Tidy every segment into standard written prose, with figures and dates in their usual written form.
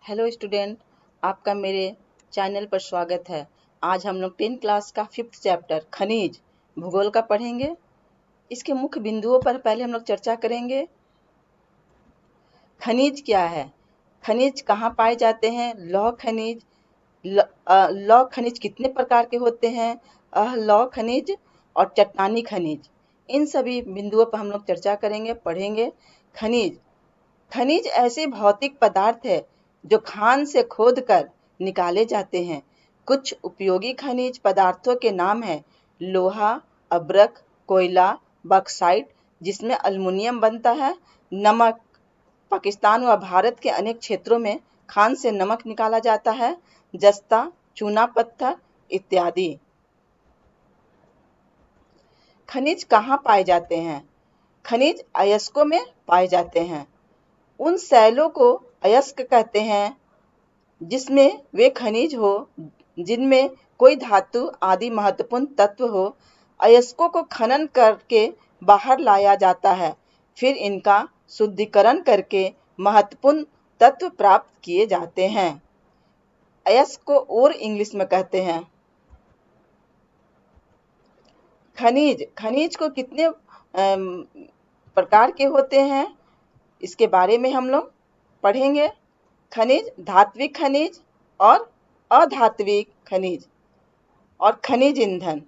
Hello student, आपका मेरे channel पर स्वागत है। आज हम लोग 10 क्लास का 5th चैप्टर खनिज भूगोल का पढ़ेंगे। इसके मुख्य बिंदुओं पर पहले हम लोग चर्चा करेंगे। खनिज क्या है, खनिज कहाँ पाए जाते हैं, लौह खनिज, लौह खनिज कितने प्रकार के होते हैं, लौह खनिज और चट्टानी खनिज, इन सभी बिंदुओं पर हम लोग चर्चा करेंगे, पढ़ेंगे। खनिज खनिज ऐसे भौतिक पदार्थ है जो खान से खोदकर निकाले जाते हैं। कुछ उपयोगी खनिज पदार्थों के नाम हैं लोहा, अब्रक, कोयला, बॉक्साइट जिसमें अल्युमिनियम बनता है, नमक, पाकिस्तान व भारत के अनेक क्षेत्रों में खान से नमक निकाला जाता है, जस्ता, चूना पत्थर इत्यादि। खनिज कहाँ पाए जाते हैं? खनिज अयस्कों में पाए जाते हैं। उन शैलों को अयस्क कहते हैं जिसमें वे खनिज हो जिनमें कोई धातु आदि महत्वपूर्ण तत्व हो। अयस्कों को खनन करके बाहर लाया जाता है, फिर इनका शुद्धिकरण करके महत्वपूर्ण तत्व प्राप्त किए जाते हैं। अयस्क को और इंग्लिश में कहते हैं खनिज। खनिज को कितने प्रकार के होते हैं, इसके बारे में हम लोग पढ़ेंगे। खनिज, धात्विक खनिज और अधात्विक खनिज और खनिज ईंधन।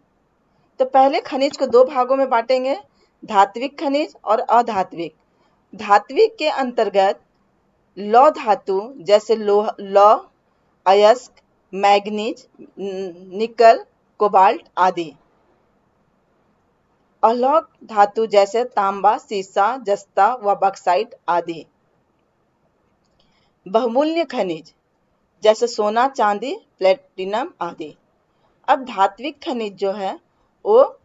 तो पहले खनिज को दो भागों में बांटेंगे, धात्विक खनिज और अधात्विक। धात्विक के अंतर्गत लौह धातु जैसे लौह, अयस्क, मैग्नीज, निकल, कोबाल्ट आदि। अलौह धातु जैसे तांबा, सीसा, जस्ता व बॉक्साइट आदि। बहुमूल्य खनिज जैसे सोना, चांदी, प्लेटिनम आदि। अब धात्विक खनिज जो है वो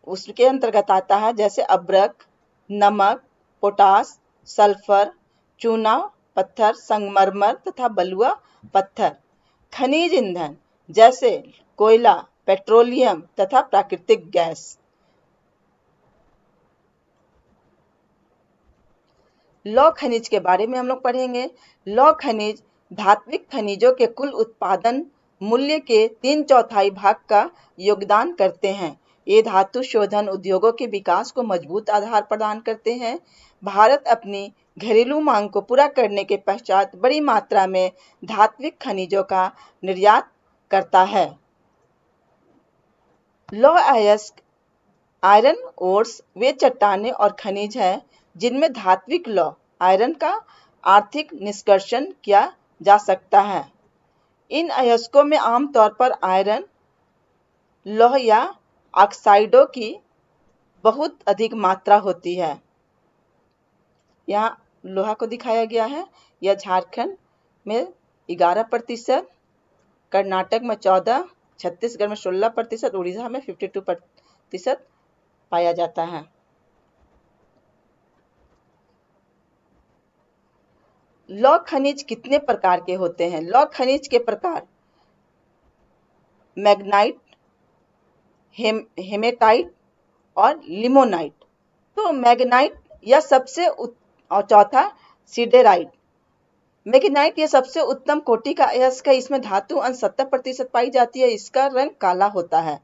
उसके अंतर्गत आता है जैसे अब्रक, नमक, पोटास, सल्फर, चूना पत्थर, संगमरमर तथा बलुआ पत्थर। खनिज ईंधन जैसे कोयला, पेट्रोलियम तथा प्राकृतिक गैस। लौह खनिज के बारे में हम लोग पढ़ेंगे। लौह खनिज धात्विक खनिजों के कुल उत्पादन मूल्य के 3/4 भाग का योगदान करते हैं। ये धातु शोधन उद्योगों के विकास को मजबूत आधार प्रदान करते हैं। भारत अपनी घरेलू मांग को पूरा करने के पश्चात बड़ी मात्रा में धात्विक खनिजों का निर्यात करता है। लौह अयस्क आयरन ओर्स वे चट्टानें और खनिज हैं जिनमें धात्विक लौह आयरन का आर्थिक निष्कर्षण किया जा सकता है। इन अयस्कों में आमतौर पर आयरन, लौह या ऑक्साइडों की बहुत अधिक मात्रा होती है। यहाँ लोहा को दिखाया गया है। यह झारखंड में 11%, कर्नाटक में 14%, छत्तीसगढ़ में 16%, उड़ीसा में 52% पाया जाता है। लौह खनिज कितने प्रकार के होते हैं? लौह खनिज के प्रकार मैग्नाइट, हेमेटाइट और लिमोनाइट। तो मैग्नाइट या सबसे और चौथा सिडेराइट। मैग्नाइट ये सबसे उत्तम कोटि का अयस्क है। इसमें धातु अंश 70% पाई जाती है। इसका रंग काला होता है।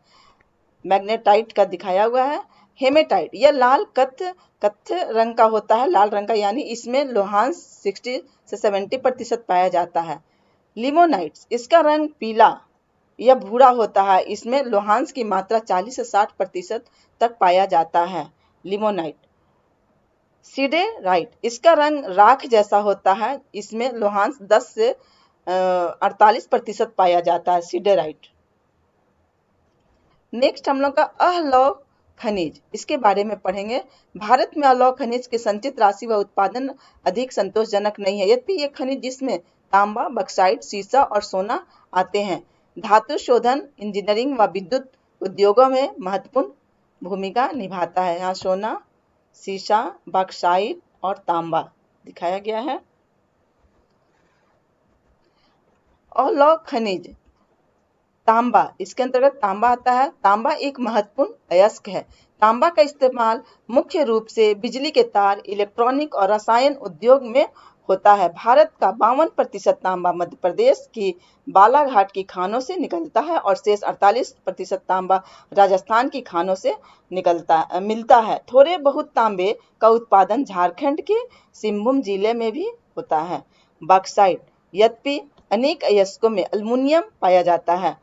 मैग्नेटाइट का दिखाया हुआ है। हेमेटाइट यह लाल कत्थ रंग का होता है, लाल रंग का, यानी इसमें लोहांश 60 से 70% पाया जाता है। लिमोनाइट्स इसका रंग पीला या भूरा होता है। इसमें लोहांश की मात्रा 40 से 60% तक पाया जाता है। लिमोनाइट। सिडेराइट इसका रंग राख जैसा होता है। इसमें लोहांश 10 से 48% पाया जाता है। सिडेराइट। नेक्स्ट हम लोग का अलौह खनिज, इसके बारे में पढ़ेंगे। भारत में अलौह खनिज की संचित राशि व उत्पादन अधिक संतोषजनक नहीं है। यद्यपि ये खनिज जिसमें तांबा, बॉक्साइट, सीसा और सोना आते हैं। धातु शोधन, इंजीनियरिंग व विद्युत उद्योगों में महत्वपूर्ण भूमिका निभाता है। यहाँ सोना, सीसा, बॉक्साइट और तांबा दिखाया गया है। अलौह खनिज तांबा, इसके अंतर्गत तांबा आता है। तांबा एक महत्वपूर्ण अयस्क है। तांबा का इस्तेमाल मुख्य रूप से बिजली के तार, इलेक्ट्रॉनिक और रसायन उद्योग में होता है। भारत का 52% तांबा मध्य प्रदेश की बालाघाट की खानों से निकलता है और शेष 48% तांबा राजस्थान की खानों से मिलता है। थोड़े बहुत तांबे का उत्पादन झारखंड के सिंहभूम जिले में भी होता है। बॉक्साइट, यद्यपि अनेक अयस्कों में अल्युमिनियम पाया जाता है,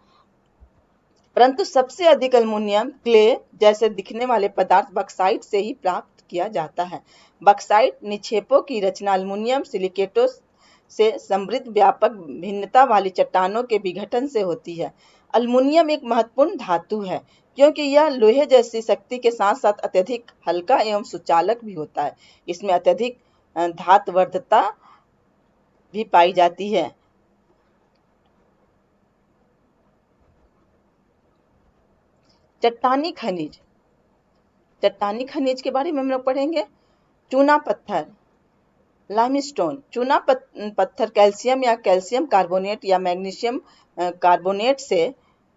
परंतु सबसे अधिक अल्युमिनियम क्ले जैसे दिखने वाले पदार्थ बॉक्साइट से ही प्राप्त किया जाता है। बॉक्साइट निक्षेपों की रचना अल्युमिनियम सिलिकेटों से समृद्ध व्यापक भिन्नता वाली चट्टानों के विघटन से होती है। अल्युमिनियम एक महत्वपूर्ण धातु है क्योंकि यह लोहे जैसी शक्ति के साथ साथ अत्यधिक हल्का एवं सुचालक भी होता है। इसमें अत्यधिक धातवर्धता भी पाई जाती है। चट्टानी खनिज, चट्टानी खनिज के बारे में हम लोग पढ़ेंगे। चूना पत्थर, लाइमस्टोन। चूना पत्थर कैल्शियम या कैल्शियम कार्बोनेट या मैग्नीशियम कार्बोनेट से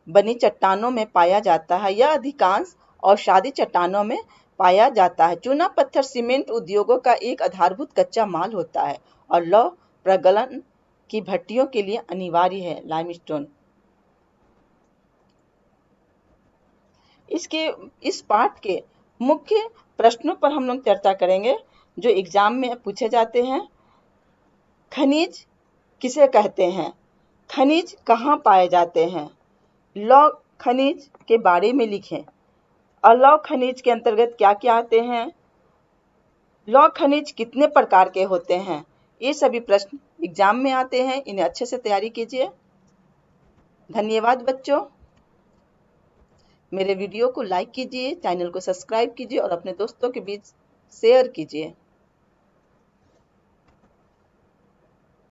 बनी चट्टानों में पाया जाता है। यह अधिकांश औषधि चट्टानों में पाया जाता है। चूना पत्थर सीमेंट उद्योगों का एक आधारभूत कच्चा माल होता है और लौह प्रगलन की भट्टियों के लिए अनिवार्य है। लाइमस्टोन। इस पाठ के मुख्य प्रश्नों पर हम लोग चर्चा करेंगे जो एग्जाम में पूछे जाते हैं। खनिज किसे कहते हैं? खनिज कहाँ पाए जाते हैं? लौह खनिज के बारे में लिखें। अलौह खनिज के अंतर्गत क्या क्या आते हैं? लौह खनिज कितने प्रकार के होते हैं? ये सभी प्रश्न एग्जाम में आते हैं, इन्हें अच्छे से तैयारी कीजिए। धन्यवाद बच्चों। मेरे वीडियो को लाइक कीजिए, चैनल को सब्सक्राइब कीजिए और अपने दोस्तों के बीच शेयर कीजिए।